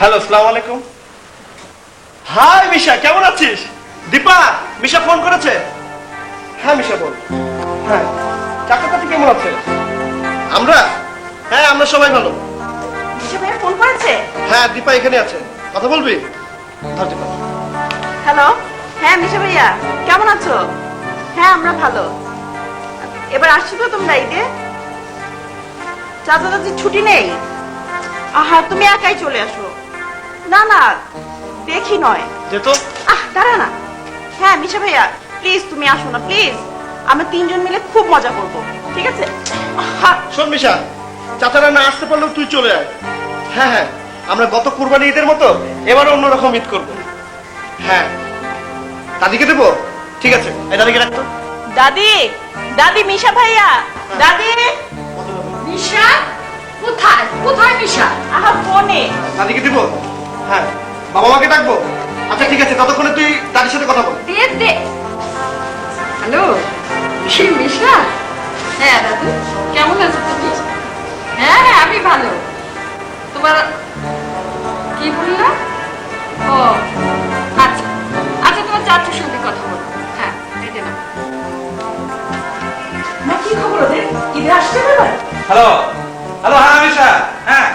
Hello, আসসালামু আলাইকুম। High মিশা, কেমন আছিস? দীপা, মিশা ফোন করেছে। হ্যাঁ মিশা বল। হ্যাঁ, চাকরকাঠি কেমন আছে? আমরা সবাই ভালো। মিশা ভাইয়া ফোন করেছে? হ্যাঁ, দীপা এখানে আছে, কথা বলবি? ধর দীপা। হ্যালো, হ্যাঁ মিশা ভাইয়া কেমন আছো? হ্যাঁ আমরা ভালো। এবার আসছো তো তোমরা ঈদে? চাচা চাচির ছুটি নেই? আহা, তুমি একাই চলে আসো। না না, দেখি নয়। যেত দাঁড়া না। হ্যাঁ মিশা ভাইয়া প্লিজ তুমি আসো না প্লিজ, আমরা তিনজন মিলে খুব মজা করব, ঠিক আছে? শোন মিশা, চাচারা না আসতে পারলেও তুই চলে আয়। হ্যাঁ হ্যাঁ, আমরা গত কুরবানি ঈদের মতো এবারও অন্যরকম ঈদ করব। হ্যাঁ, দাদিকে দেবো? ঠিক আছে, এই দাদিকে রাখতো। দাদি, দাদি, মিশা ভাইয়া, দাদি। মিশা কোথায়? কোথায় মিশা? আহা ফোনে। দাদিকে দিব? হ্যাঁ। বাবা মাকে ডাকবো? আচ্ছা ঠিক আছে, ততক্ষণে তুই দাদির সাথে কথা বল। দে দে। হ্যালো, কি মিশা? হ্যাঁ দাদু, কেমন আছো তুমি? হ্যাঁ হ্যাঁ আমি ভালো। তোমার কি বললা? ও আচ্ছা আচ্ছা, তোমার চাচুর সঙ্গে কথা বলো। হ্যাঁ এটা নাও। মা কি খবর ওদের? ঈদে আসছে এবার? হ্যালো হ্যালো, হ্যাঁ মিশা, হ্যাঁ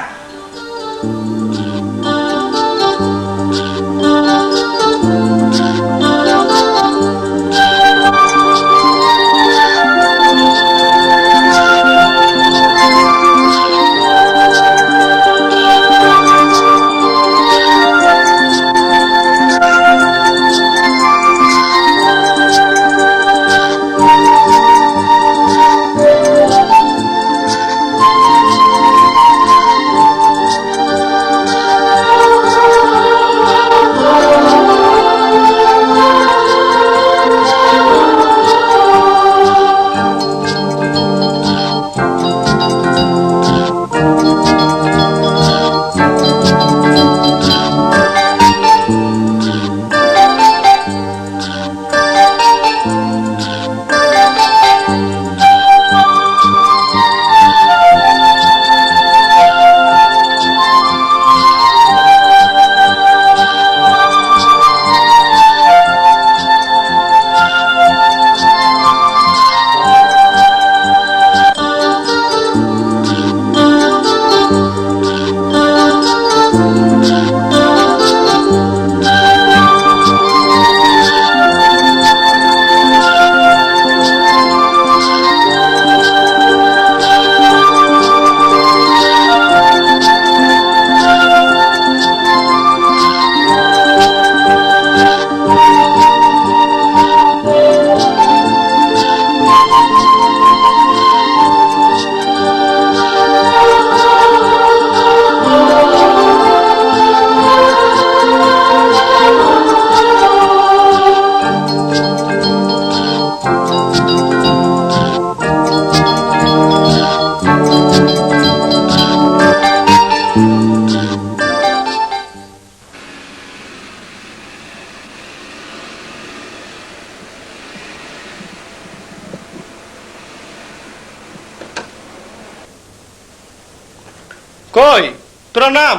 কই তোরা নাম?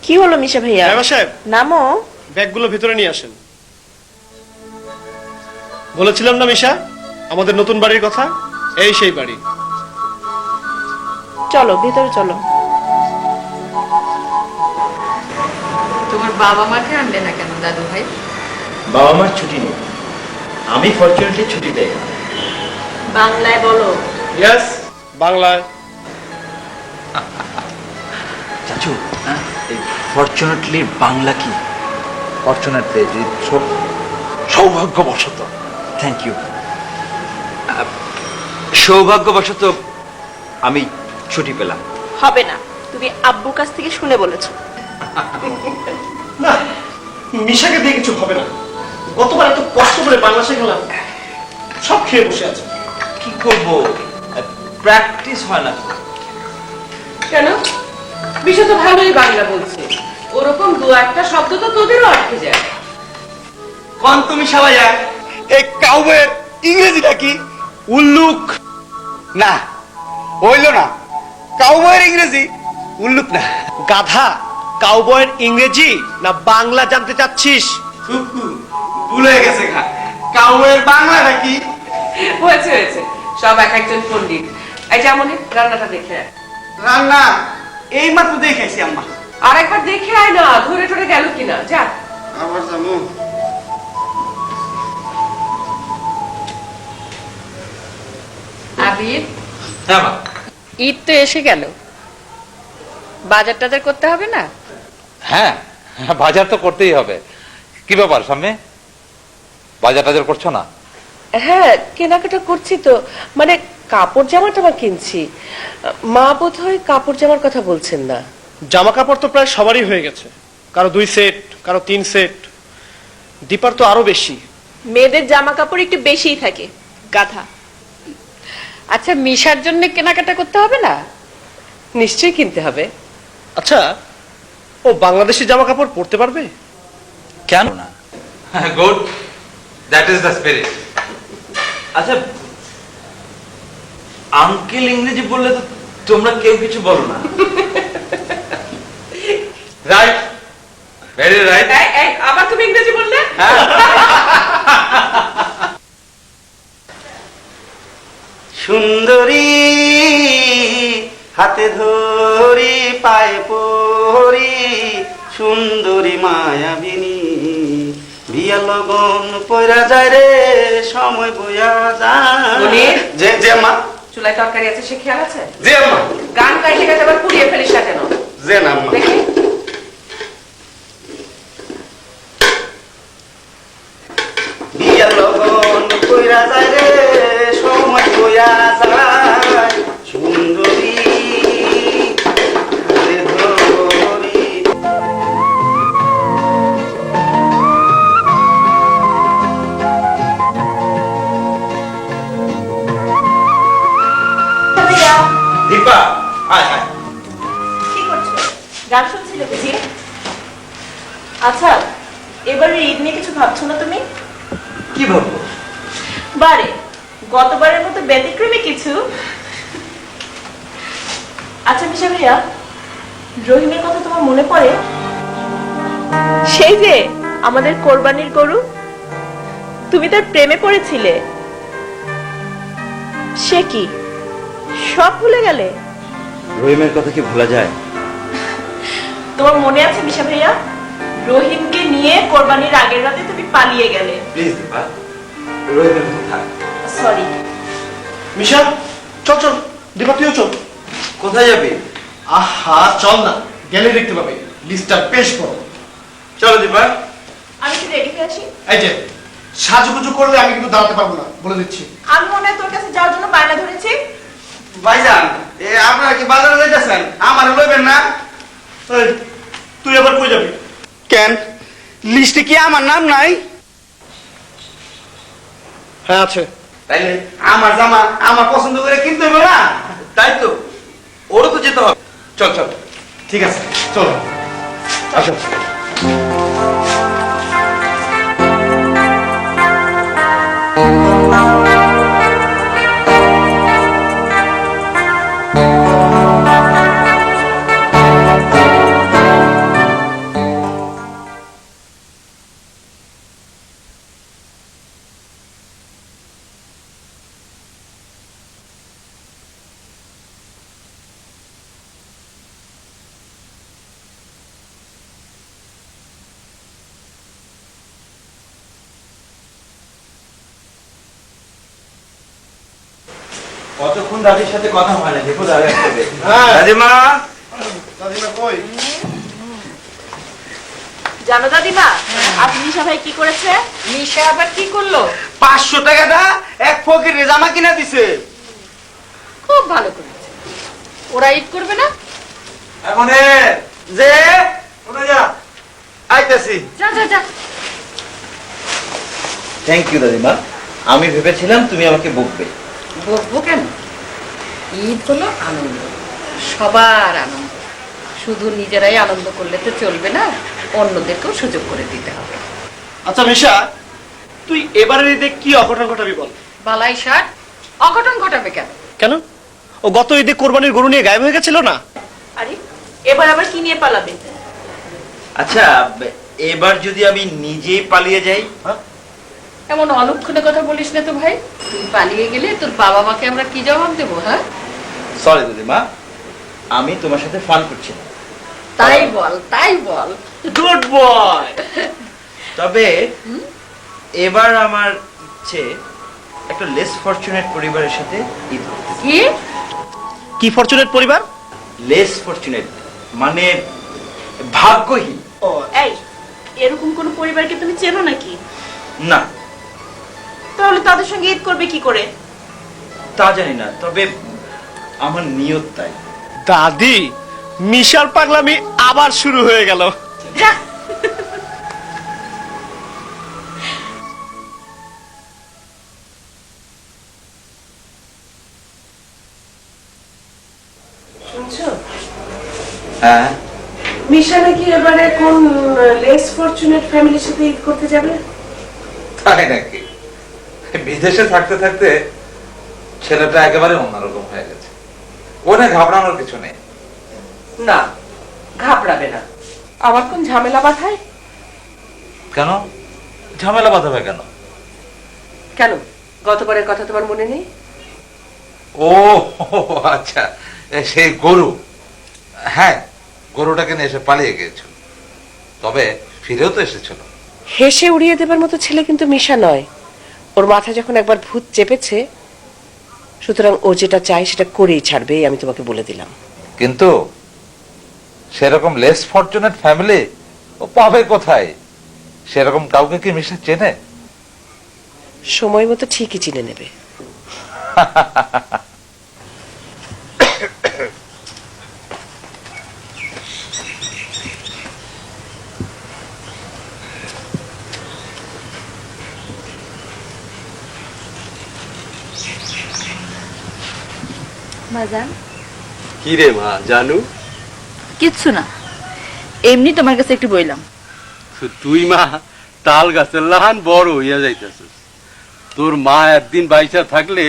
কি হলো মিশা ভাইয়া? ড্রাইভার সাহেব, নামো। ব্যাগগুলো ভিতরে নিয়ে আসেন। বলেছিলাম না মিশা, আমাদের নতুন বাড়ির কথা? এই সেই বাড়ি। চলো ভিতরে চলো। তোমার বাবা মাকে আনলে না কেন দাদু ভাই? বাবা মার ছুটি নেই, আমি ফরচুনেটলি ছুটি দেয়। বাংলায় বলো। ইয়েস, বাংলায়। চাচু, ফরচুনেটলি বাংলা কি? ফরচুনেটলি সৌভাগ্যবশত। Thank you. সৌভাগ্যবশত আমি ছুটি পেলাম। হবে না, তুমি আব্বুর কাছ থেকে শুনে বলেছো। না, মিশাকে দিয়ে কিছু হবে না। গতবার এত কষ্ট করে বাংলা শেখালাম, সব খেয়ে বসে আছে। কি করবো, প্র্যাকটিস হয় না। কেন? মিশা তো ভালোই বাংলা বলছে, ওরকম দু একটা শব্দ তো তোদেরও আটকে যায়। কোন তুমি সবাই এই কাউয়ের ইংরেজিটা কি? উল্লুক? না হইল না, কাউবয়ের ইংরেজি উল্লুক না। গাধা, কাউবয়ের ইংরেজি না বাংলা জানতে চাচ্ছিস? কুকু ভুল হয়ে গেছে খা, কাউবয়ের বাংলাটা কি? হয়েছে হয়েছে, সব এক একজন পণ্ডিত। এই যেমন রান্নাটা দেখে আয়। রান্না এই মাত্র দেখাইছি আম্মা। আর একবার দেখে আয় না, ধরে টরে গেল কিনা। যা। আবার যাবো। আবির, হ্যাঁ মা। ঈদ তো এসে গেল, বাজার টাজার করতে হবে না? হ্যাঁ, বাজার তো করতেই হবে। কি ব্যাপার সামনে, বাজার টাজার করছো না? হ্যাঁ, কেনাকাটা করছি তো, মানে কাপড় জামা টামা কিনছি। মা বোধ হয় কাপড় জামার কথা বলছেন না। জামা কাপড় তো প্রায় সবারই হয়ে গেছে, কারো 2 সেট, কারো 3 সেট। দীপার তো আরো বেশি। মেয়েদের জামা কাপড় একটু বেশিই থাকে, গাধা। আচ্ছা, মিশার জন্য কেনাকাটা করতে হবে না? নিশ্চয়ই কিনতে হবে। আচ্ছা, ও বাংলাদেশি জামা কাপড় পরতে পারবে? কেন না? Good, that is the spirit. আচ্ছা, আঙ্কেল ইংরেজি বললে তো তোমরা কেউ কিছু বলো না। Right, very right. আবার তুমি ইংরেজি বললে? সুন্দরী হাতে ধরি পায়ে পরি, সুন্দরী মায়াবিনী বিয়া লগন পয়রা যায় রে, সময় বইয়া যায়। মনির? যে যে মা, চুলায় তরকারি আছে, সে খেয়াল আছে? যে মা, গান গাইতে গাইতে আবার পুড়িয়ে ফেলিস না কেন? যে না মা। দেখি। বিয়া লগন পয়রা যায় রে, সময় বইয়া যায়, সুন্দরী হাতে ধরি। দীপা, আয় আয়। কি করছো? গান শুনছিলে বুঝি? আচ্ছা, এবারে ঈদ নিয়ে কিছু ভাবছো না তুমি? কি ভাববো? বারে গতবারের মতো ব্যতিক্রমী কিছু। আচ্ছা মিশা ভাইয়া, রহিমের কথা তোমার মনে পড়ে? সেই যে আমাদের কোরবানির গরু, তুমি তার প্রেমে পড়েছিলে। সে কি সব ভুলে গেলে? রহিমের কথা কি ভোলা যায়? তোমার মনে আছে মিশা ভাইয়া, রহিমকে নিয়ে কোরবানির আগের রাতে তুমি পালিয়ে গেলে। প্লিজ দীপা, রহিমের কথা থাক। সরি। মিশা, চল চল, দীপা তুইও চল। কোথায় যাবি? আহা, চল না, গেলে দেখতে পাবে লিস্টটা বেশ বড়। চলো দীপা। আমি কি রেডি হয়ে আসি? এই যে সাজুগুজু করলে আমি কিন্তু দাঁড়াতে পারবো না, বলে দিচ্ছি। আমি মনে হয় তোর কাছে যাওয়ার জন্য বায়না ধরেছি। ভাইজান, আপনারা কি বাজারে যাইতেছেন? আমার লইবেন না? এই, তুই আবার কই যাবি? কেন, লিস্টে কি আমার নাম নাই? হ্যাঁ আছে। তাইলে আমার জামা আমার পছন্দ করে কিনতে হবে না? তাই তো, ওরও তো যেতে হবে। চল চল। ঠিক আছে, চলো আসো। কতক্ষণ দাদির সাথে কথা হয় না, দেখো দাদা আসবে। হ্যাঁ। দাদিমা। দাদিমা কই? জানো দাদিমা, আজ নিশা ভাই কি করেছে? মিশা আবার কি করলো? 500 টাকাটা এক ফকিরের জামা কিনা দিছে। খুব ভালো করেছে। ওরা ঈদ করবে না? এখন যে ওটা যা, আইতাছি। যা যা যা। থ্যাংক ইউ দাদিমা, আমি ভেবেছিলাম তুমি আমাকে বকবে। বকবো কেন? ঈদ হলো আনন্দ, সবার আনন্দ। শুধু নিজেরাই আনন্দ করলে তো চলবে না, অন্যদেরকেও সুযোগ করে দিতে হবে। আচ্ছা মিশা, তুই এবারের ঈদে কি অঘটন ঘটাবি বল? বালাই ষাট অঘটন ঘটাবে কেন? কেন? ও গত ঈদে কোরবানির গরু নিয়ে গায়েব হয়ে গেছিল না? আরে এবার আবার কি নিয়ে পালাবে? আচ্ছা, এবার যদি আমি নিজেই পালিয়ে যাই? এমন অলক্ষণে কথা বলিস না তো ভাই। তুই পালিয়ে গেলে তোর বাবা মাকে আমরা কি জবাব দেবো? হ্যাঁ, সরি দিদিমা, আমি তোমার সাথে ফান করছি না। তাই বল, তাই বল। Good boy. তবে এবার আমার ইচ্ছে একটা লেস ফরচুনেট পরিবারের সাথে ঈদ করতে। কি? কি ফরচুনেট পরিবার? লেস ফরচুনেট মানে ভাগ্যহীন। ও এই, এরকম কোন পরিবারকে তুমি চেনো নাকি? না, তাহলে তাদের সঙ্গে ঈদ করবে কি করে? তা জানি না, তবে আমার নিয়ত তাই। দাদি, মিশার পাগলামি আবার শুরু হয়ে গেল। যা। শুনছো, হ্যাঁ, মিশা নাকি এবারে কোন লেস ফরচুনেট ফ্যামিলির সাথে ঈদ করতে যাবে? তাই নাকি? বিদেশে থাকতে থাকতে ছেলেটা একেবারে অন্যরকম হয়ে গেছে। ওনে ঘাবড়ানোর কিছু নেই। না, ঘাবড়াবে না। আবার কোন ঝামেলা বাঁধায়? কেন ঝামেলা বাঁধাবে কেন? কেন, গতবারের কথা তোমার মনে নেই? ও আচ্ছা, সেই গরু। হ্যাঁ, গরুটাকে নিয়ে এসে পালিয়ে গিয়েছিল, তবে ফিরেও তো এসেছিল। হেসে উড়িয়ে দেবার মতো ছেলে কিন্তু মিশা নয়। ওর মাথা যখন একবার ভূত চেপেছে, সুতরাং ও যেটা চায় সেটা করেই ছাড়বে, আমি তোমাকে বলে দিলাম। কিন্তু সেরকম লেস ফরচুনেট ফ্যামিলি ও পাবে কোথায়? সেরকম কাউকে কি মিশা চেনে? সময় মতো ঠিকই চিনে নেবে। বাজান, কি রে মা জানু? কিচ্ছু না, এমনি তোমার কাছে একটু বইলাম। তুই মা তাল গাছের লাহান বড় হইয়া যাইতেছিস। তোর মা একদিন বাইচা থাকলে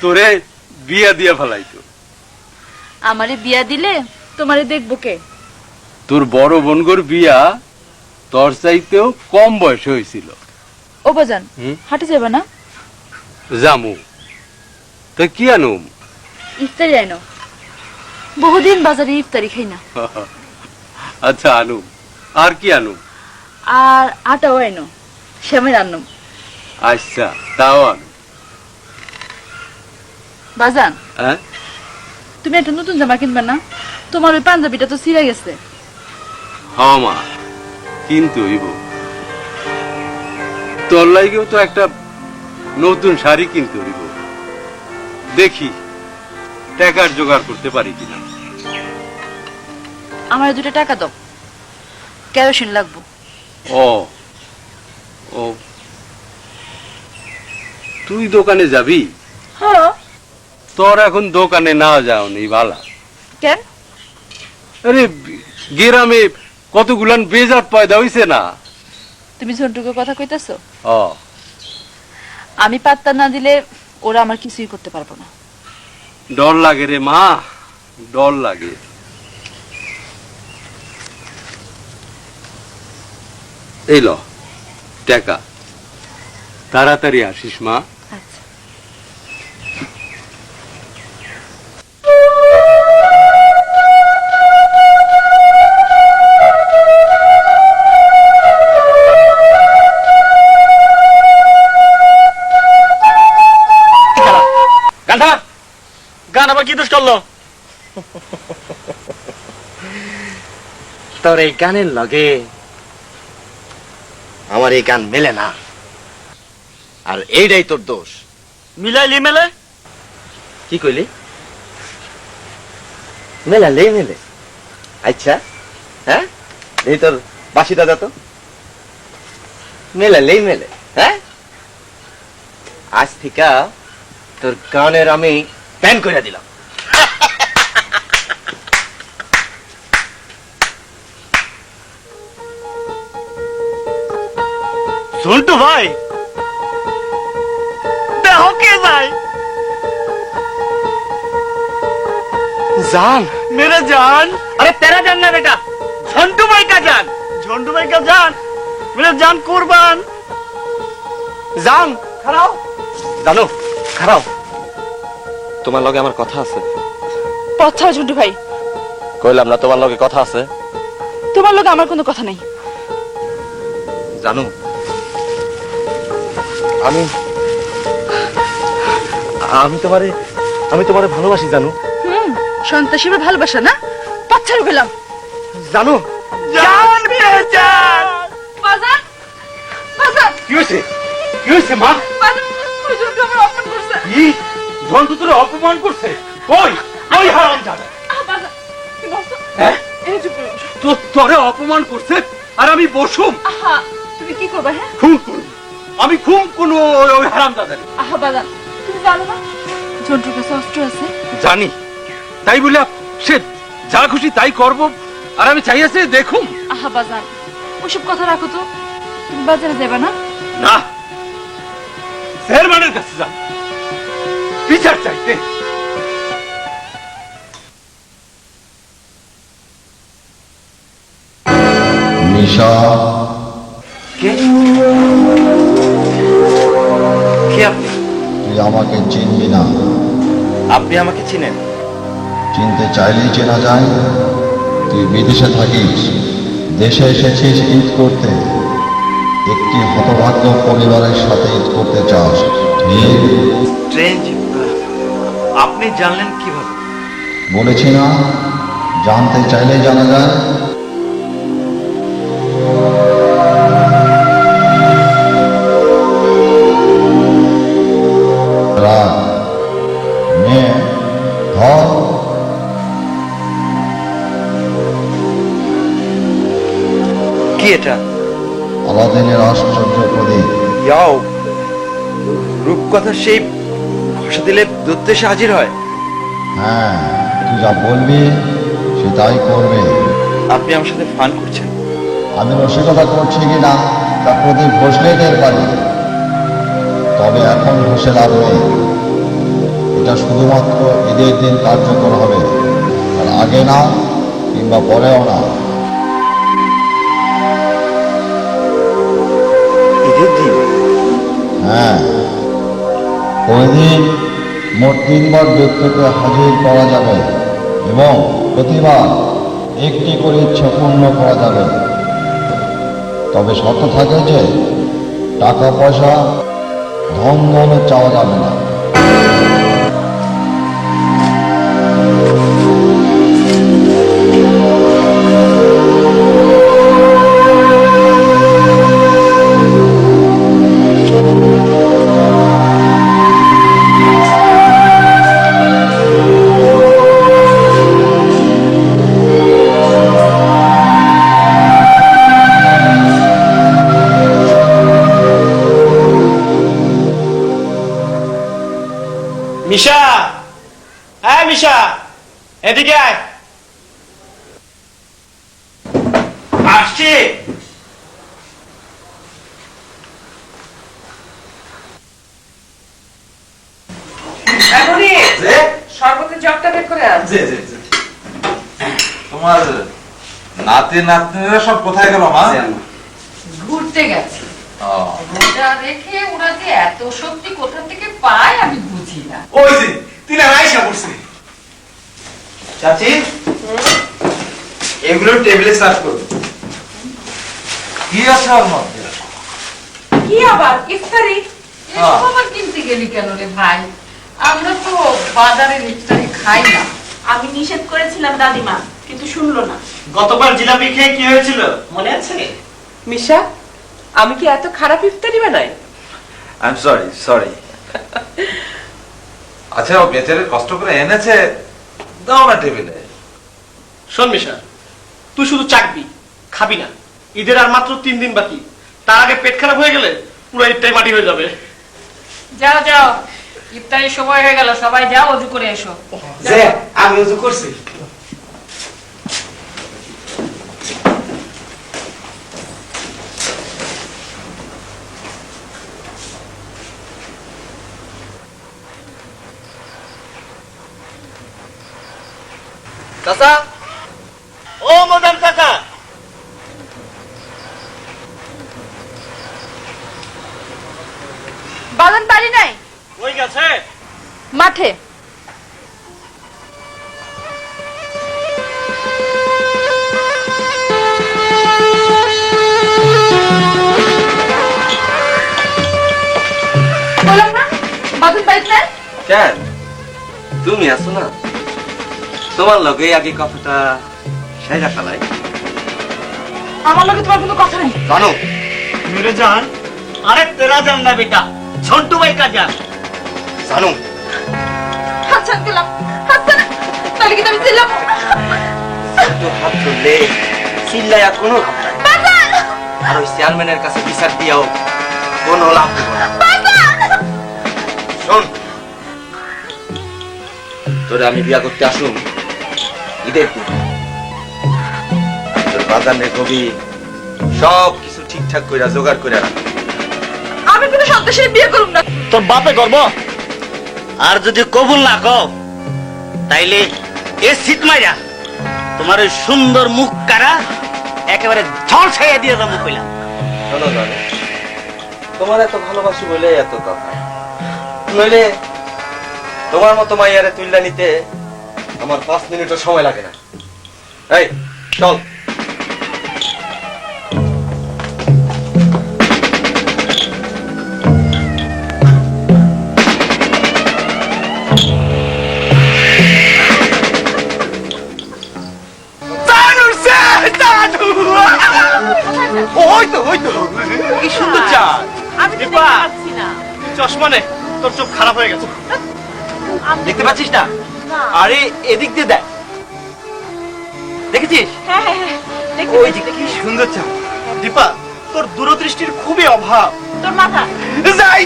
তোরে বিয়া দিয়া ফেলাইতো। আমারে বিয়া দিলে তোমারে দেখবো কে? তোর বড় বোনগোর বিয়া তোর চাইতেও কম বয়সে হয়েছিল। ও বাজান, হাঁটে যাবে না? জামু তা কি আনুম? ইফতারি আইনো, বহুদিন বাজারে ইফতারি খাই না। আচ্ছা আনুম, আর কি আনুম? আর আটাও আইনো, শ্যামের আনুম। আচ্ছা তাও আনুম। বাজান, হ্যাঁ, তুমি একটা নতুন জামা কিনবে না? তোমার ওই পাঞ্জাবিটা তো ছিঁড়ে গেছে। হ্যাঁ মা, কিন্তু হইব। তোর লাগেও তো একটা নতুন শাড়ি কিনতে হইব। দেখি টাকার জোগাড় করতে পারি কিনা। আমার 2 টাকা দাও, কেরোসিন লাগবো। ও ও, তুই দোকানে যাবি? হ্যাঁ। তোর এখন দোকানে না যাও নি ভালা। কেন? আরে গ্রামে কতগুলান বেজাত পয়দা হইছে না। তুমি ঝন্টুকে কথা কইতেছো? ও, আমি পাত্তা না দিলে ওরা আমার কিছুই করতে পারবো না। ডর লাগে রে মা, ডর লাগে। এই ল টাকা, তাড়াতাড়ি আসিস মা। আচ্ছা। গান আবার কি দোষ করলো? তোর এই গানের লগে আমার এই গান মেলে না, আর এইটাই তোর দোষ। মিলাইলি মেলে? কি কইলি? মেলালেই মেলে। আচ্ছা, হ্যাঁ, এই তোর বাসিটা যা তো, মেলালেই মেলে। হ্যাঁ, আজ থেকে তোর গানের আমি প্যান করে দিলাম। ঝন্টু ভাই, দেখো কে যায়। जान मेरे जान अरे तेरा जान ना बेटा, झंटू भाई का जान। झंडू भाई का जान, मेरे जान कुर्बान। জান খারাও, জানো খারাও, তোমার লগে আমার কথা আছে। পথ ছাড়ো ঝন্টু ভাই, কইলাম না তোমার লগে কথা আছে। তোমার লোক আমার কোনো কথা নেই। জানো আমি আমি তোমারে ভালোবাসি জানো। সন্ত্রাসী ভালোবাসা না, পথ ছাড়ো গেলাম। জানো জান মেরে জান। বাজার বাজার কি হয়েছে? কি হয়েছে মা? বাজার, ওই ঝন্টু আমার অপমান করছে। কি ঝন্টু তোরে অপমান করছে? কই কই হারামজাদা? বাজার কি বলছো? হ্যাঁ? এই চুপ করো। তোরে অপমান করছে আর আমি বসুম? আহা, তুমি কি করবে? হ্যাঁ, খুন করব আমি, খুন কোন ওই হারামজাদা? আহা বাজার, তুমি জানো না ঝন্টুর কাছে অস্ত্র আছে? জানি, তাই বলে সে যা খুশি তাই করব আর আমি চাইয়াছে দেখুম? আহা বাজার, ওসব কথা রাখো তো, তুমি বাজারে যাবে না? না, চেয়ারম্যানের কাছে যা বিচার চাইতে। নিশা, কে কে আপনি? তুই আমাকে চিনবি না। আপনি আমাকে চিনেন? চিনতে চাইলেই চেনা যায়। তুই বিদেশে থাকিস, দেশে এসেছিস ঈদ করতে, একটি হতভাগ্য পরিবারের সাথে ঈদ করতে চাস, ঠিক? ট্রেন, আপনি জানলেন কিভাবে? বলেছি না, জানতে চাইলেই জানা যায়। রাগ, মেয়ে, ধর। কি এটা? আলাদিনের আশ্চর্য প্রদীপ। ইয়াও, রূপকথা সেই ঘষা দিলে দূত এসে হাজির হয়। হ্যাঁ, তুই যা বলবি সে তাই করবে। আপনি আমার সাথে ফান করছেন? আমি রসিকতা করছি কিনা তা প্রদীপ ঘষলেই টের পারি। তবে এখন ঘষে লাভ নেই, এটা শুধুমাত্র ঈদের দিন কার্যকর হবে, আর আগে না কিংবা পরেও না। ঈদের দিন? হ্যাঁ, ওই দিন মোট 3 বার ব্যক্তিকে হাজির করা যাবে এবং প্রতিবার একটি করে ইচ্ছা পূর্ণ করা যাবে। তবে শর্ত থাকে যে টাকা পয়সা ধন দৌলত চাওয়া যাবে না। মিশা, হ্যাঁ মিশা, এদিকে আয়। আসছি। শরবতের জগটা বের করে আন। তোমার নাতি নাতনিরা সব কোথায় গেল মা? ঘুরতে গেছে। ও, ওটা রেখে ওরা যে এত শক্তি কোথা থেকে পায় আমি বুঝি না। ওই যে তিন আইসা পড়ছে। চাচি, এগুলো টেবিলে সার্ভ করুন। কি আছে ওর মধ্যে? কি আবার ইফতারি? হ্যাঁ। এসব আবার কিনতে গেলি কেন রে ভাই? আমরা তো বাজারের ইফতারি খাই না। আমি নিষেধ করেছিলাম দাদিমা, কিন্তু শুনলো না। গতবার জিলাপি খেয়ে কি হয়েছিল মনে আছে? মিশা, আমি কি এত খারাপ ইফতারি বানাই? I am sorry, sorry. আচ্ছা, ও বেচারে কষ্ট করে এনেছে, দাও না টেবিলে। শোন মিশা, তুই শুধু চাকবি, খাবি না। ঈদের আর মাত্র 3 দিন বাকি, তার আগে পেট খারাপ হয়ে গেলে পুরো ঈদটাই মাটি হয়ে যাবে। যাও যাও, ইফতারির সময় হয়ে গেল, সবাই যাও ওযু করে এসো। যে আমি ওযু করছি। চাচা, ও মদন চাচা, বাগান বাড়ি নাই, কই গেছে? মাঠে। বললাম না বাগান বাড়িতে নাই। কেন তুমি আছো না? তোমার লগে আগে কথাটা সেরা ফেলাই। আমার লগে তোমার কোনো কথা নেই। জানো मेरे जान, अरे तेरा जान ना बेटा, छोटू भाई का जान। জানো হাত ছাড় দিলাম, হাত ছাড়, তাহলে কি আমি ছিলাম? তো হাত ধরলে চিল্লাইয়া কোনো লাভ নাই। আর ওই চেয়ারম্যানের কাছে বিচার দিয়াও কোনো লাভ হবে না। শোন, তোরে আমি বিয়া করতে আসুন ঈদের দিন। তোর বাজারে কবি সব কিছু ঠিকঠাক কইরা জোগাড় কইরা রাখ। আমি কোনো সন্ত্রাসীর বিয়ে করব না। তোর বাপে করবো, আর যদি কবুল না কও তাইলে এ শীত মাইরা তোমার ওই সুন্দর মুখ কারা একেবারে ঝড় ছাইয়া দিয়ে যাবো কইলাম। শোনো জানো, তোমার এত ভালোবাসি বলে এত কথা, নইলে তোমার মতো মাইয়ারে তুইলা নিতে আমার 5 মিনিটও সময় লাগে না। এই চল। কি সুন্দর চাঁদ। আমি তো দেখতে দীপা, পাচ্ছি না। চশমা নে, তোর চোখ খারাপ হয়ে গেছে। আমি দেখতে পাচ্ছিস না? না। আরে এদিক দিয়ে দেখ, দেখেছিস? হ্যাঁ হ্যাঁ হ্যাঁ, দেখতে ওই পাচ্ছি, যে কি দেখতে সুন্দর চাঁদ। দীপা, তোর দূরদৃষ্টির খুবই অভাব। পাচ্ছি। তোর মাথা যাই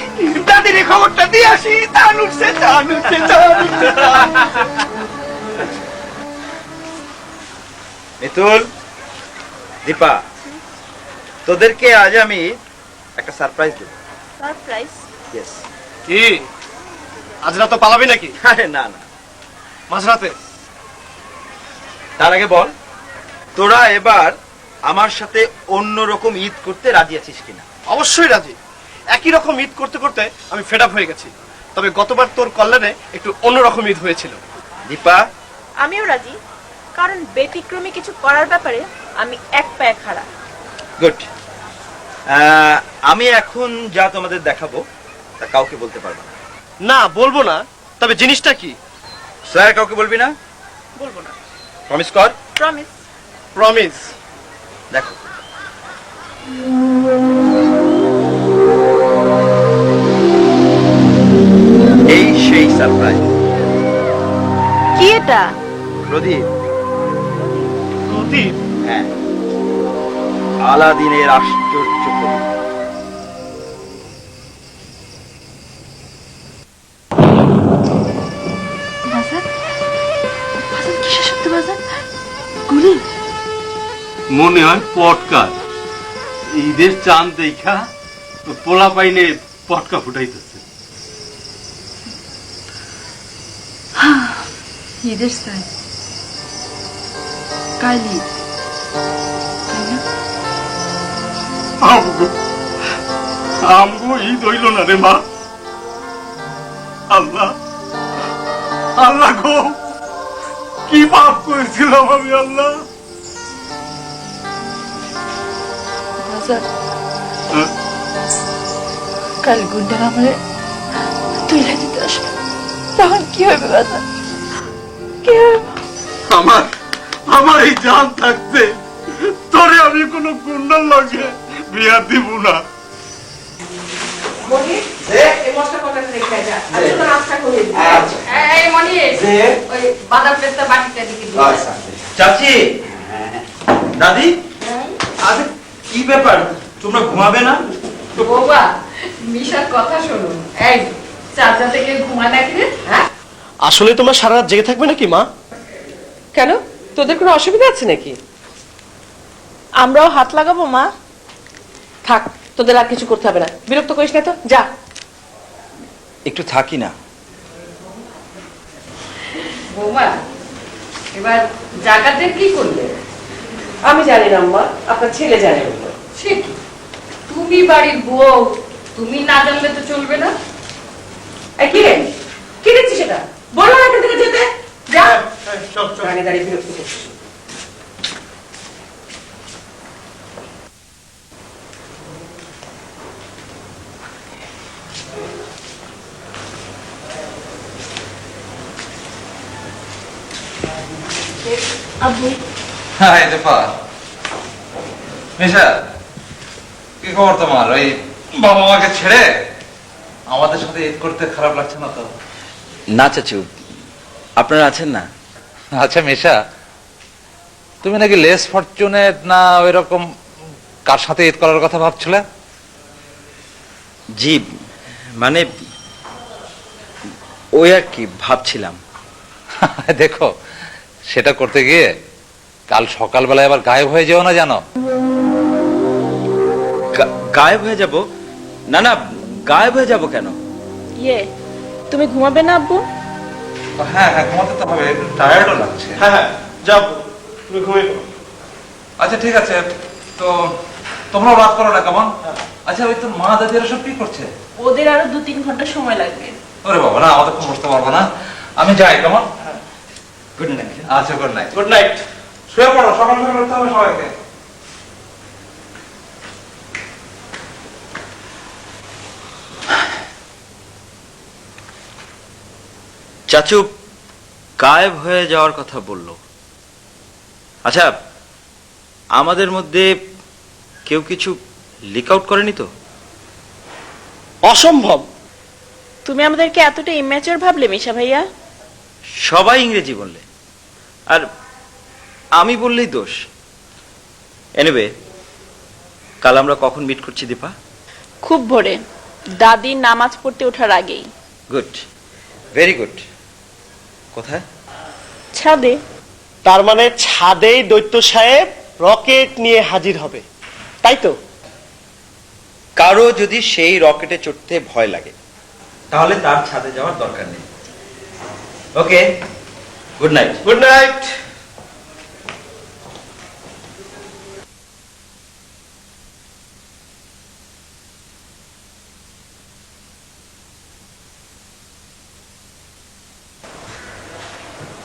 দাদির এই খবরটা দিয়ে আসি। চান উঠছে, চান উঠছে, চান উঠছে। মিতুল, দীপা, তোদেরকে আজ আমি একটা সারপ্রাইজ দেব। সারপ্রাইজ। ইয়েস। কি আজ রাতে পালাবি নাকি? আরে না না, মাঝরাতে? তার আগে বল, তোরা এবার আমার সাথে অন্য রকম ঈদ করতে রাজি আছিস কিনা? অবশ্যই রাজি। একই রকম ঈদ করতে করতে আমি ফেড আপ হয়ে গেছি। তবে গতবার তোর কল্যাণে একটু অন্যরকম ঈদ হয়েছিল। দীপা? আমিও রাজি, কারণ ব্যতিক্রমী কিছু করার ব্যাপারে আমি এক পায়ে খাড়া। গুড। আমি এখন যা তোমাদের দেখাবো তা কাউকে বলতে পারবো না। না, বলবো না। তবে জিনিসটা কি? স্যার, কাউকে বলবি না? বলবো না। প্রমিস কর। প্রমিস। প্রমিস। দেখো, এই সেই সারপ্রাইজ। কি এটা? প্রদীপ। প্রদীপ? হ্যাঁ, আলাদিনের আশ্চর্য প্রদীপ। বাজার, বাজার কিসের শব্দ? বাজার গুলি? মনে হয় পটকার। ঈদের চাঁদ দেখা পোলা পাইনে পটকা ফুটাইতেছে। ঈদের সাই কালি আমগো ঈদ হইল না রে মা। আল্লাহ, আল্লাহ গো, কি পাপ করেছিলাম আমি আল্লাহ। বাজার কাল গুন্ডার আমারে তুইলা দিতে আসবে, তখন কি হবে বাজার? কি হবে? আমার আমার এই জান থাকতে তোরে আমি কোনো গুন্ডার লাগে বিয়া দিব না। এই মনি, ওই বাদাম পেস্তা বাটিটা দিকে দিও। চাচি, দাদি, আরে কি ব্যাপার, তোমরা ঘুমাবে না? বৌবা, মিশার কথা শোনো। এই চাচা থেকে ঘুমায় নাকি রে? হ্যাঁ, আসলে তোমরা সারা রাত জেগে থাকবে নাকি মা? কেন, তোদের কোনো অসুবিধা আছে নাকি? আমরাও হাত লাগাবো মা? থাক, তোদের আর কিছু করতে হবে না। বিরক্ত করিস না তো, যা। একটু থাকি না। বৌমা এবার জাকাতের কি করলে? আমি জানি না আম্মা, আপনার ছেলে জানে ওগুলো। সে কি, তুমি বাড়ির বউ, তুমি না জানলে তো চলবে না। কি রে, কি দিচ্ছি সেটা বললো না এখান থেকে যেতে। যা, চল চল। দাঁড়িয়ে দাঁড়িয়ে বিরক্ত করছিস। আব্বু হ্যাঁ দীপা, মিশা কি খবর তোমার? ওই বাবা মাকে ছেড়ে আমাদের সাথে ঈদ করতে খারাপ লাগছে না তো? না চাচু, আপনারা আছেন না? আচ্ছা মিশা, তুমি নাকি লেস ফরচুনেট না ওই রকম কার সাথে ঈদ করার কথা ভাবছিলে? জি, মানে ওই আর কি ভাবছিলাম। দেখো, সেটা করতে গিয়ে কাল সকালবেলায় আবার গায়েব হয়ে যেও না, জানো? গায়েব হয়ে যাব? না না, গায়েব হয়ে যাব কেন? তুমি ঘুমাবে না আব্বু? হ্যাঁ হ্যাঁ, ঘুমাতে তো হবে, টায়ার্ডও লাগছে। হ্যাঁ হ্যাঁ, যাও তুমি ঘুমিয়ে পড়ো। আচ্ছা ঠিক আছে, তো তোমরাও রাত করো না কেমন? আচ্ছা ওই তোর মা দাদিরা সব কি করছে? ওদের আরো 2-3 ঘন্টা সময় লাগবে। ওরে বাবা, না আমাদের খুব বসতে পারবো না, আমি যাই কেমন? Good night. আচ্ছা গুড নাইট। Good night. শুয়ে পড়ো, সকাল সকাল উঠতে হবে সবাইকে। চাচু গায়েব হয়ে যাওয়ার কথা বলল। আচ্ছা, আমাদের মধ্যে কেউ কিছু লিক আউট করেনি তো? অসম্ভব। তুমি আমাদেরকে এতটা ইম্যাচিওর ভাবলে মিশা ভাইয়া? সবাই ইংরেজি বললে, আর আমি বললেই দোষ। এনিওয়ে, কাল আমরা কখন মিট করছি দীপা? খুব ভোরে, দাদি নামাজ পড়তে ওঠার আগেই। Good, very good. কোথায়? ছাদে। তার মানে ছাদেই দৈত্য সাহেব রকেট নিয়ে হাজির হবে, তাই তো? কারো যদি সেই রকেটে চড়তে ভয় লাগে তাহলে তার ছাদে যাওয়ার দরকার নেই। Okay, good night. Good night.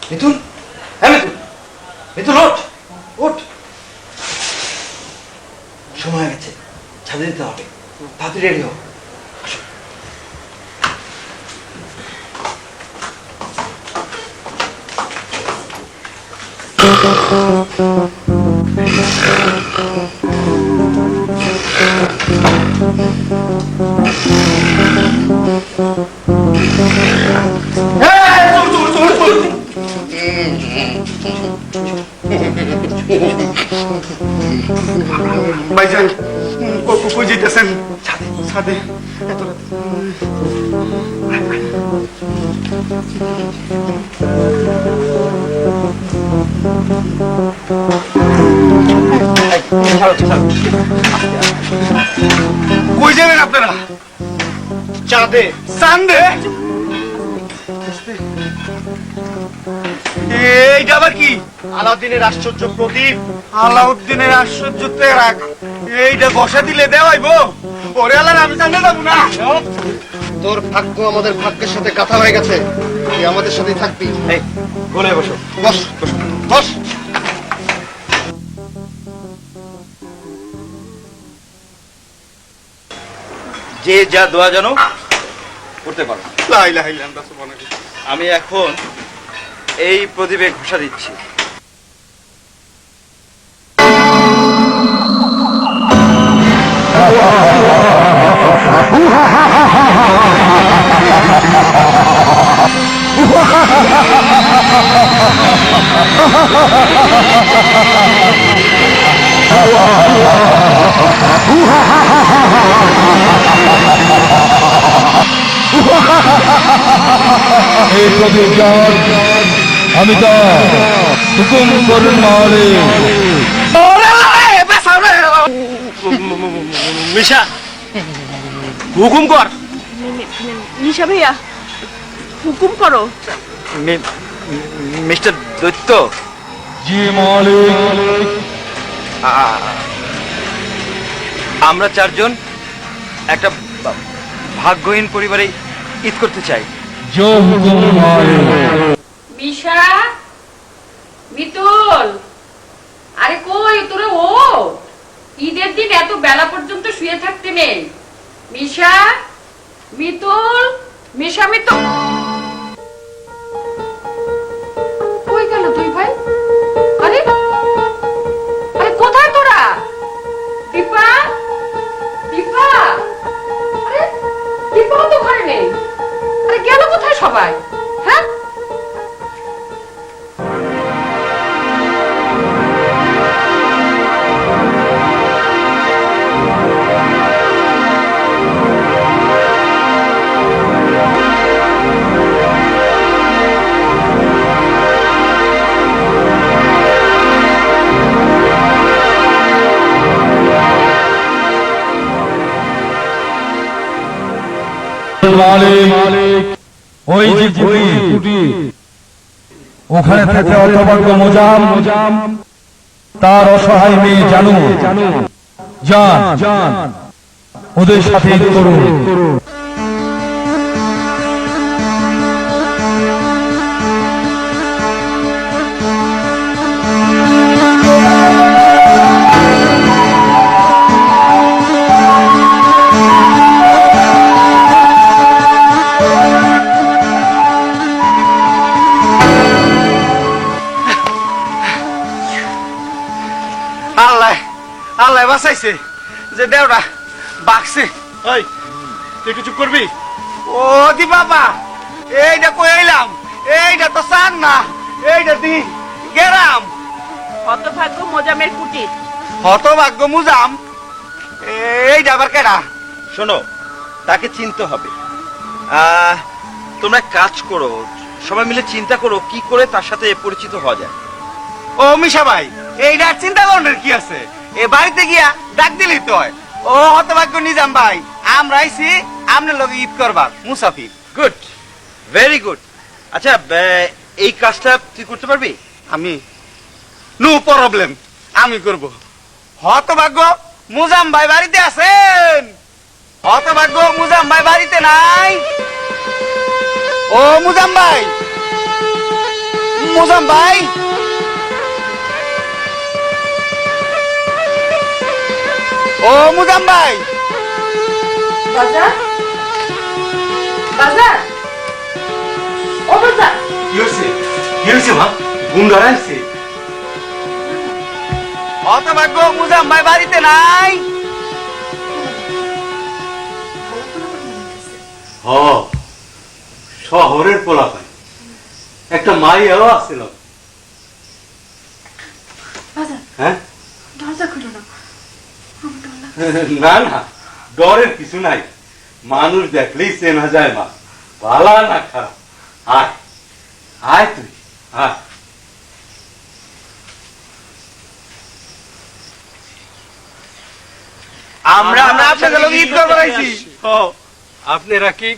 Mitul, হ্যাঁ মিতুল, মিতুল ওঠ, ওঠ। সময় হয়ে গেছে, ছাদে যেতে হবে, তাড়াতাড়ি রেডি হও। ভাইজান কই যেতেছেন? ছাদে এত রাতে? কই যাবেন আপনারা? চাঁদে। চাঁদে? এইটা আবার কি? আলাউদ্দিনের আশ্চর্য প্রদীপ। আলাউদ্দিনের আশ্চর্য তেরাক, এইটা বসা দিলে দেওয়াইবো? ওরে আল্লাহ, আমি জানতে যাবো না। তোর ভাগ্য আমাদের ভাগ্যের সাথে গাথা হয়ে গেছে, তুই আমাদের সাথেই থাকবি। এই গোলে বসো, বস বস বস। যে যা দোয়া জানো করতে পারো। লা ইলাহা ইল্লাল্লাহ, সুবহানাল্লাহ। আমি এখন এই প্রদীপে ঘোষা দিচ্ছি। এই প্রদীপ যার, আমি তা হুকুম করুন মারে। মিশা, হুকুম কর। মিশা ভাইয়া, হুকুম করো। মিস্টার দৈত্য, জি মালিক। আমরা চারজন একটা ভাগ্যহীন পরিবারে ঈদ করতে চাই। জয় হুকুম মালিক। মিশা, মিতুল, আরে কই তোরা? ও ঈদের দিন এত বেলা পর্যন্ত শুয়ে থাকতে নেই। মিশা, মিতুল, মিশা, মিতুল, কই গেল দুই ভাই? আরে আরে কোথায় তোরা? দীপা, দীপা, আরে দীপা তো ঘরে নেই। আরে গেল কোথায় সবাই? হ্যাঁ, মালিক, ওই যে কুটি, ওখানে থাকে অতভাগ্য মোজাম, তার অসহায় মেয়ে জানু। যান, ওদের সাথে ঈদ করুন। আল্লাহ আল্লাহ বাঁচাইছে যে দেওটা বাকছে। এই তুই একটু চুপ করবি? ও দি বাবা, এইটা কই এলাম? এইটা তো চান না, এইটা দি গেরাম। হতভাগ্য মোজামের কুটির। হতভাগ্য মুজাম, এইটা আবার কেডা? শোনো, তাকে চিনতে হবে। তোমরা কাজ করো, সবাই মিলে চিন্তা করো কি করে তার সাথে পরিচিত হওয়া যায়। ও মিশা ভাই, এইটা চিন্তা করার কি আছে? এ বাড়িতে গিয়া ডাক দিলেই তো হয়। ও হতভাগ্য নিজাম ভাই, আমরা আইছি আপনার লগে ঈদ করবার মুসাফির। Good, very good. আচ্ছা, এই কাজটা তুই করতে পারবি? আমি নো প্রবলেম, আমি করব। হতভাগ্য মুজাম ভাই বাড়িতে আছেন? হতভাগ্য মুজাম ভাই বাড়িতে নাই? ও মুজাম ভাই, মুজাম ভাই, ও মুজাম ভাই। বাজার, বাজার, ও বাজার। কি হয়েছে? কি হয়েছে মা? গুন্ডারা আসছে? হতভাগ্য মুজাম ভাই বাড়িতে নাই? হ, শহরের পোলাপাই, একটা মাইয়াও আসছিল। হ্যাঁ, দরজা খুলো না। না না, ডরের কিছু নাই। মানুষ দেখলেই চেনা যায় মা, ভালা না খারাপ। আয় আয়, তুই আয়। আমরা আপনাদের লগে ঈদ করবার আইছি। আপনারা কি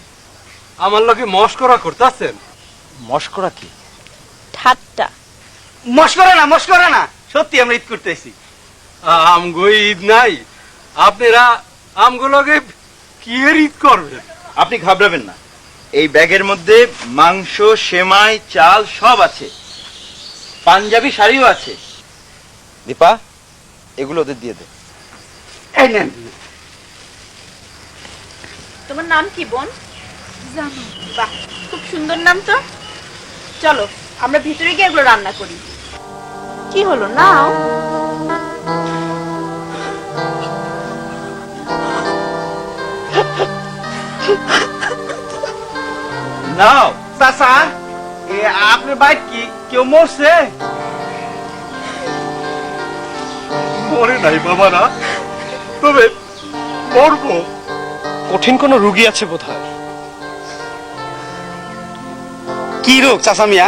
আমার লগে মস্করা করতেছেন? মস্করা কি? ঠাট্টা। মস্করা না, সত্যি আমরা ঈদ করতে আইছি। আমগো ঈদ নাই, আপনারা আমগো লগে কি এর ঈদ করবেন? আপনি ঘাবড়াবেন না, এই ব্যাগের মধ্যে মাংস, সেমাই, চাল সব আছে, পাঞ্জাবি শাড়িও আছে। দীপা, এগুলো ওদের দিয়ে দে। এই নেন। তোমার নাম কি বোন? জানো। বাহ, খুব সুন্দর নাম তো। চলো আমরা ভিতরে গিয়ে এগুলো রান্না করি। কি হলো, নাও। নাও। চাচা, এ আপনার বাইক কি কেউ মরছে? মরে নাই বাবা, না তবে মরবো। কঠিন কোনো রোগী আছে বোধহয়। কি রোগ চাচা মিয়া?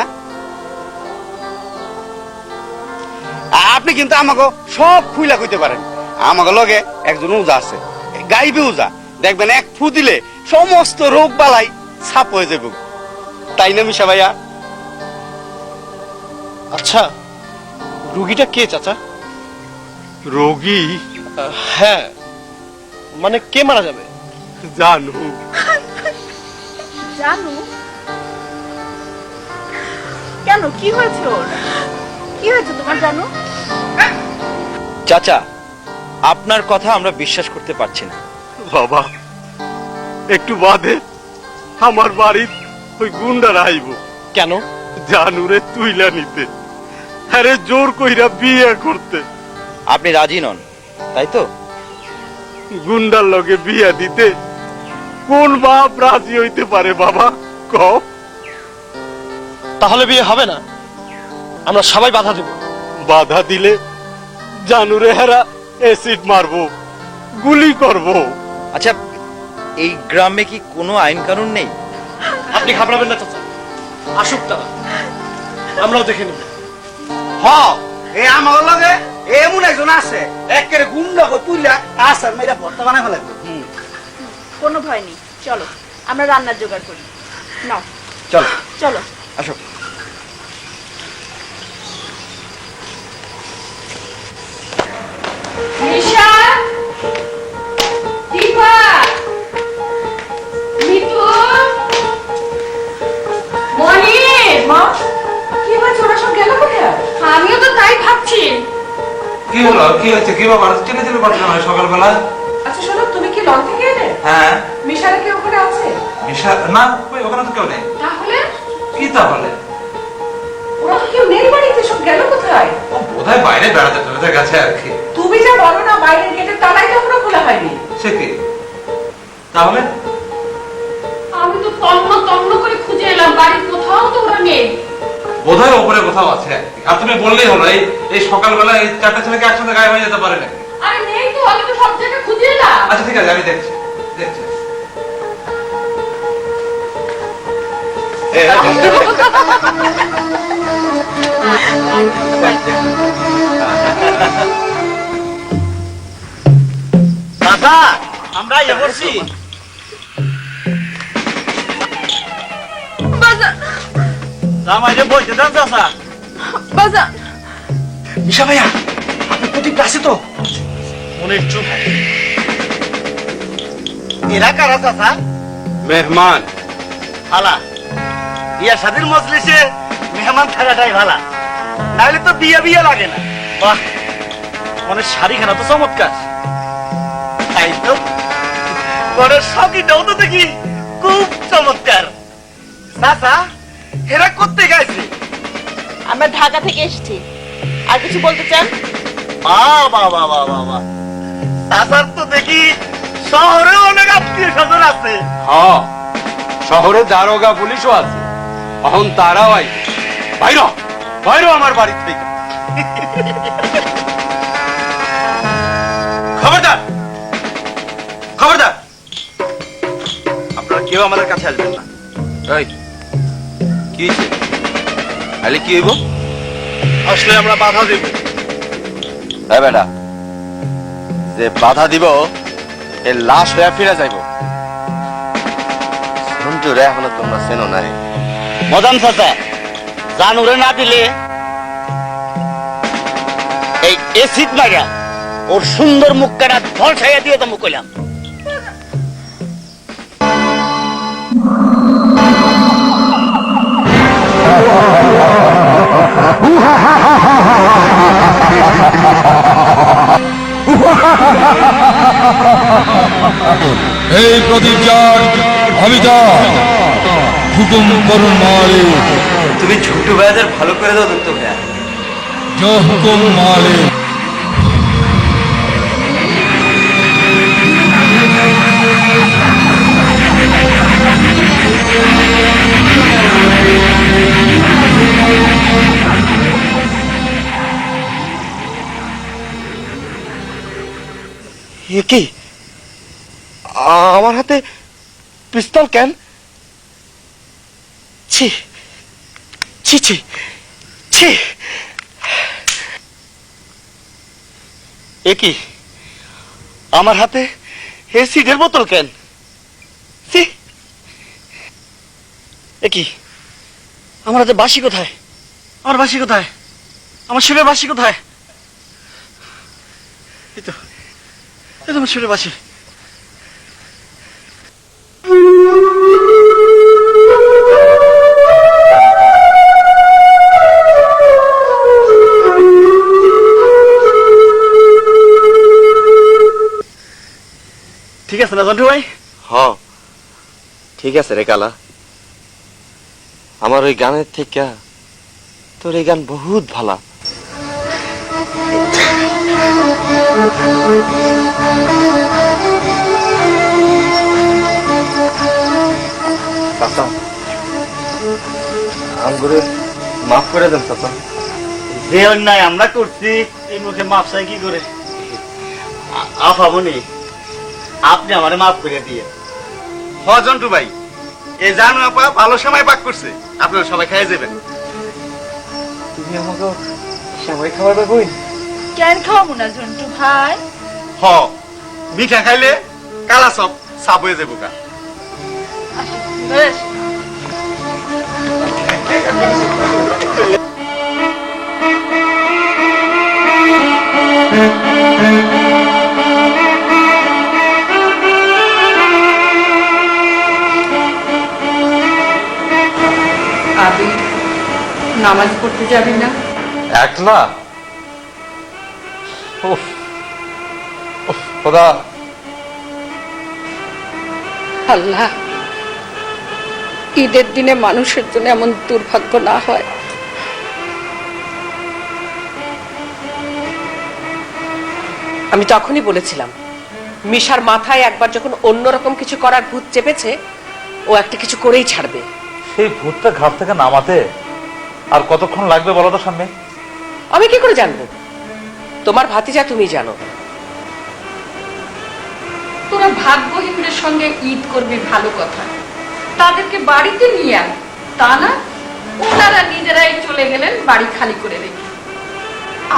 আপনি কিন্তু আমাকে সব খুইলা কইতে পারেন। আমাকে লগে একজন উজা আছে, গাইবে উজা। দেখবেন এক ফু দিলে সমস্ত রোগ বালাই ছাপ হয়ে যাবে। তাই না মিশা ভাইয়া? আচ্ছা, রুগীটা কে চাচা? রোগী হ্যাঁ, মানে কে মারা যাবে? জানু। জানু? কেন, কি হয়েছে ওর? কি হয়েছে তোমার জানু? চাচা, আপনার কথা আমরা বিশ্বাস করতে পারছি না। বাবা, একটু বাদে আমার বাড়ির ওই গুন্ডারা আইব। কেন? জানুরে তুইলা নিতে, আরে জোর কইরা বিয়ে করতে। আপনি রাজি নন, তাই তো? গুন্ডার লগে বিয়া দিতে কোন বাপ রাজি হইতে পারে বাবা, কও? তাহলে বিয়ে হবে না, আমরা সবাই বাধা দেব। বাধা দিলে জানুরে হেরা অ্যাসিড মারবো, গুলি করব। আচ্ছা, এই গ্রামে কি কোনো আইন কানুন নেই? আপনি ঘাবড়াবেন না চাচা, আসুক তারা, আমরাও দেখে নেব। এই আমার লগে এমন একজন আছে, একেবারে গুন্ডা কই তুইলা আসার মেয়েরা ভর্তা বানায় ফেলাইবো। কোনো ভয় নেই, চলো আমরা রান্নার জোগাড় করি। নাও চলো চলো। আসো। নিশা, দীপা, মিতু, মনি, মা, কি হয়েছে? ওরা সব গেল কোথায়? আমিও তো তাই ভাবছি। কি হলো, কি হচ্ছে, কি ব্যাপার? চিনে চিনে পারছিলাম না সকালবেলা। আচ্ছা শোনো, তুমি কি লন থেকে এলে? হ্যাঁ। মিশারা কি ওখানে আছে? মিশা না, কই, ওখানে তো কেউ নেই। তাহলে কি তাহলে? ওরা তো কেউ নেই বাড়িতে, সব গেল কোথায়? ও বোধহয় বাইরে বেড়াতে টেড়াতে গেছে আর কি। তুমি যা বলো না, বাইরের গেটের তালাই তো এখনো খোলা হয়নি। সে কি তাহলে? আমি তো তন্ন তন্ন করে খুঁজে এলাম, বাড়ির কোথাও তো ওরা নেই। বোধহয় ওপরে কোথাও আছে আর কি। আর তুমি বললেই হলো, এই সকালবেলা এই চারটা ছেলেকে একসাথে গায়েব হয়ে যেতে পারে না। আরে নেই তো, আমি তো সব জায়গায় খুঁজে এলাম। আচ্ছা ঠিক আছে, আমি দেখছি দেখছি। চাচা, আমরা ইয়ে করছি। বাজান, জামাইরে বলতে দেন চাচা। বাজান। মিশা ভাইয়া, আপনার প্রদীপটা আছে তো? অনেক চুপ। এরা কারা চাচা? মেহমান। ভালা, বিয়া শাদীর মজলিসে মেহমান থাকাটাই ভালা, নাহলে তো বিয়ে বিয়ে লাগে না। বাহ, মানে শাড়িখানা তো চমৎকার। তাই তো, ঘরের সবকিটাও তো দেখি খুব চমৎকার। চাচা, এরা করতে গেছে? আমরা ঢাকা থেকে এসেছি। আর কিছু বলতে চান? বাবা বাবা বাবা, চাচার তো দেখি শহরে অনেক আত্মীয় স্বজন আছে। হ্যাঁ, শহরে দারোগা পুলিশও আছে, এখন তারাও আই। বাইর বাইর আমার বাড়ি থেকে। খবরদার, খবরদার, আপনারা কেউ আমাদের কাছে আসবেন না। কি হয়েছে? তাহলে কি হইব? আসলে আমরা বাধা দেব। হ্যাঁ বেটা, যে বাধা দিব এর লাশ হয়ে ফিরে যাইব। সঞ্জুরে এখনো তোমরা চেনো নাই। মদন চাচা, জানুরে না দিলে এই এসিড মাইরা ওর সুন্দর মুখ কাটা ধলসাইয়া দিয়ে তো মুখ কইলাম। এই প্রদীপ যার অমিতাভ হুকুম করুন মালিক। তুমি ছোট ভাইদের ভালো করে দাও দত্ত ভাইয়া। জো হুকুম মালিক। এ কি, আমার হাতে পিস্তল কেন? ছি ছি ছি ছি। এ কি, আমার হাতে এসিডের বোতল কেন? ছি। এ কি, আমার হাতে বাঁশি কোথায়? আমার বাঁশি কোথায়? আমার সুরের বাসি কোথায়? এই তো আমার সুরের বাসি। ঠিক আছে না জন্টু ভাই? হ ঠিক আছে রে কালা, আমার ওই গানের থেকে তোর এই গান বহুত ভালা। চাচা আমগুলো মাফ করে দেন চাচা। যে অন্যায় আমরা করছি এই মুখে মাপ চাই কি করে? আফামনি আপনি আমারে মাফ করে দিয়ে। হ জন্টু ভাই, এই জানু আপা ভালো সময় পাক করছে, আপনারা সবাই খাইয়ে যাবেন। তুমি আমাকে সবাই খাওয়াবে বই? কেন খাওয়াবো না ঝন্টু ভাই? হ মিঠা খাইলে কালা সব সাপ হয়ে যাবো কা। বেশ। আবি নামাজ পড়তে যাবি না? একলা? উফ, উফ, খোদা, আল্লাহ ঈদের দিনে মানুষের জন্য এমন দুর্ভাগ্য না হয়। আমি তখনই বলেছিলাম মিশার মাথায় একবার যখন অন্যরকম কিছু করার ভূত চেপেছে ও একটা কিছু করেই ছাড়বে। সেই ভূতটা ঘাট থেকে নামাতে আর কতক্ষণ লাগবে বলো তো সামনে? আমি কি করে জানবো? তোমার ভাতিজা তুমি জানো। তোরা ভাগ্যহীনদের সঙ্গে ঈদ করবি ভালো কথা, তাদেরকে বাড়িতে নিয়ে আয়, তা না ওনারা নিজেরাই চলে গেলেন বাড়ি খালি করে রেখে,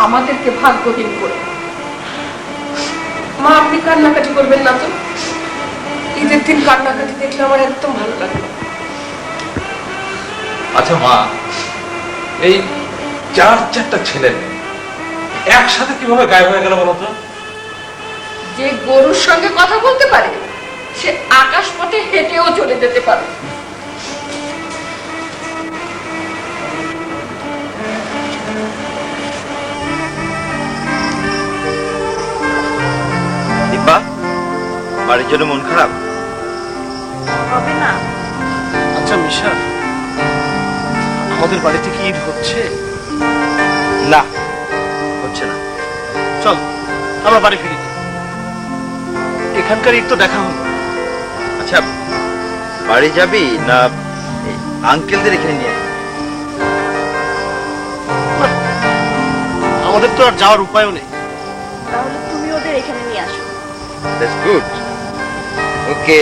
আমাদেরকে ভাগ্যহীন করে। মা আপনি কান্নাকাটি করবেন না তো, ঈদের দিন কান্নাকাটি দেখলে আমার একদম ভালো লাগে না। আচ্ছা মা, এই চারটা ছেলে মেয়ে একসাথে কিভাবে গায়েব হয়ে গেল বলো তো? যে গরুর সঙ্গে কথা বলতে পারে সে আকাশ পথে হেঁটেও চলে যেতে পারে। দীপা, বাড়ির জন্য মন খারাপ? হবে না। আচ্ছা মিশা, আমাদের বাড়িতে কি ঈদ হচ্ছে? না হচ্ছে না। চল আমরা বাড়ি ফিরি, এখানকার ঈদ তো দেখা হলো। আচ্ছা বাড়ি যাবি না আঙ্কেলদের এখানে নিয়ে? আমাদের তো আর যাওয়ার উপায়ও নেই। তাহলে তুমি ওদের এখানে নিয়ে আসো। That's good. ওকে।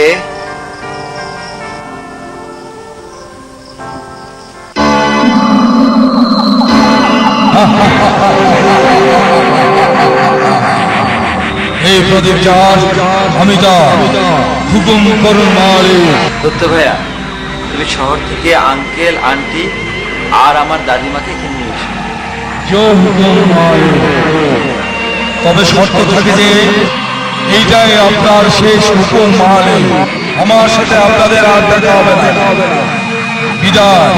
হে প্রদীপ চাঁদ, অমিতা, হুকুম করুন মালিক। দত্ত ভাইয়া, তুমি শহর থেকে আঙ্কেল আন্টি আর আমার দাদিমাকে এখানে নিয়ে এসো। জয় হুকুম মালিক। তবে শর্ত থাকে যে এইটাই আপনার শেষ হুকুম মালিক, আমার সাথে আপনাদের আর দেখা হবে না। বিদায়।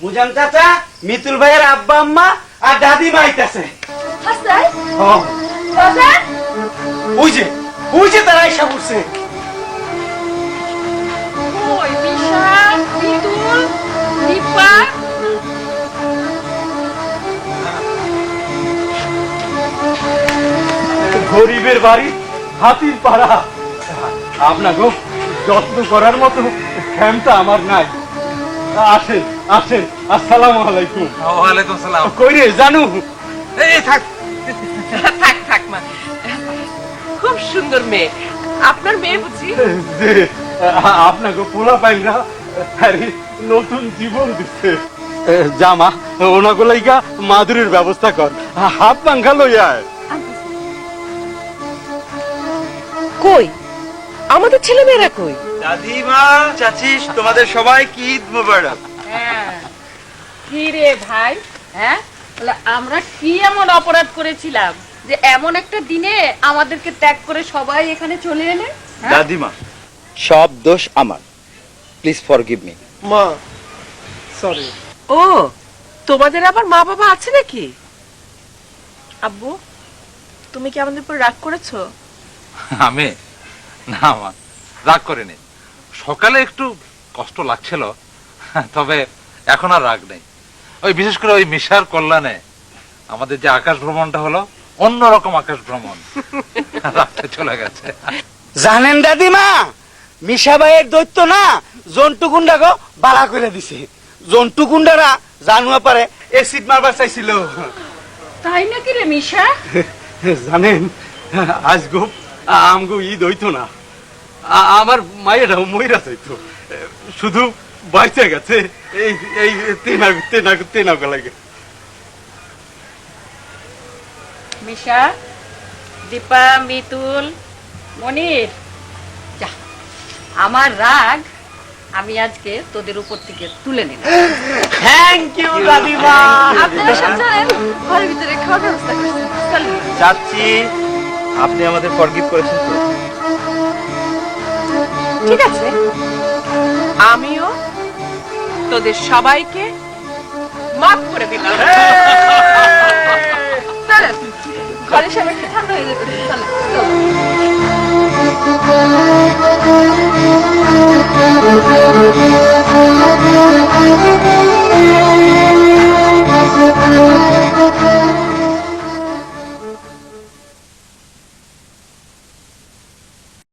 মুজান চাচা, মিতুল ভাইয়ের আব্বা আম্মা আর দাদিমা আইতাছে। হাসান, ও, বাজার, ওই যে তারা আইসা পড়ছে। ওই মিশা, মিতুল, দীপা, গরিবের বাড়ি হাতির পাড়া। আপনাকে যত্ন করার মতো ক্ষমতা আমার নাই। আসেন আসেন, আসসালামু আলাইকুম। ওয়ালাইকুম সালাম। কই রে জানু? এই থাক, থাক থাক মা, খুব সুন্দর মেয়ে। আপনার মেয়ে বুঝি? যে আপনাকে পোলা পাইরা নতুন জীবন দিচ্ছে। জামা ওনাগুলাইকা মাদুরির ব্যবস্থা কর, হাফ পাঙ্খা লইয়া আয়। কই আমাদের ছেলে মেয়েরা কই? দাদিমা, চাচি, তোমাদের সবাই কি ঈদ মোবারক। হ্যাঁ কি রে ভাই, হ্যাঁ বলে আমরা কি এমন অপরাধ করেছিলাম যে এমন একটা দিনে আমাদেরকে ত্যাগ করে সবাই এখানে চলে এলে? হ্যাঁ? দাদিমা, সব দোষ আমার, প্লিজ ফরগিভ মি। মা সরি। ও তোমাদের আবার মা বাবা আছে নাকি? আব্বু তুমি কি আমাদের উপর রাগ করেছো? আমি না মা, রাগ করিনি। সকালে একটু কষ্ট লাগছিল, তবে এখন আর রাগ নেই। ওই বিশেষ করে ওই মিশার কল্যাণে আমাদের যে আকাশ ভ্রমণটা হলো, অন্যরকম আকাশ ভ্রমণ, রাগটা চলে গেছে। জানেন দাদিমা, মিশা ভাইয়ের দৈত্য না জন্টু গুন্ডাকে বালা করে দিছে। জন্টু গুন্ডারা জানুয়া পারে এসিড মারবার চাইছিল। তাই নাকি রে মিশা? জানেন আজ গো আমগো ঈদ হইতো না, আমার মায়েরাও মইরা যাইতো, শুধু বাইচে গেছে এই এই তেনা লাগে। মিশা, দীপা, মিতুল, মনির, যা, আমার রাগ আমি আজকে তোদের উপর থেকে তুলে নিলাম। থ্যাংক ইউ দাদিমা। আপনারা সব জানেন ঘরের ভিতরে খাওয়ার ব্যবস্থা করছি, চলেন। চাচি, আপনি আমাদের ফরগিভ করেছেন তো? ঠিক আছে, আমিও তোদের সবাইকে মাফ করে দিলাম। চলেন, ঘরে সবাই একটু ঠান্ডা হয়ে যাবে, চলেন।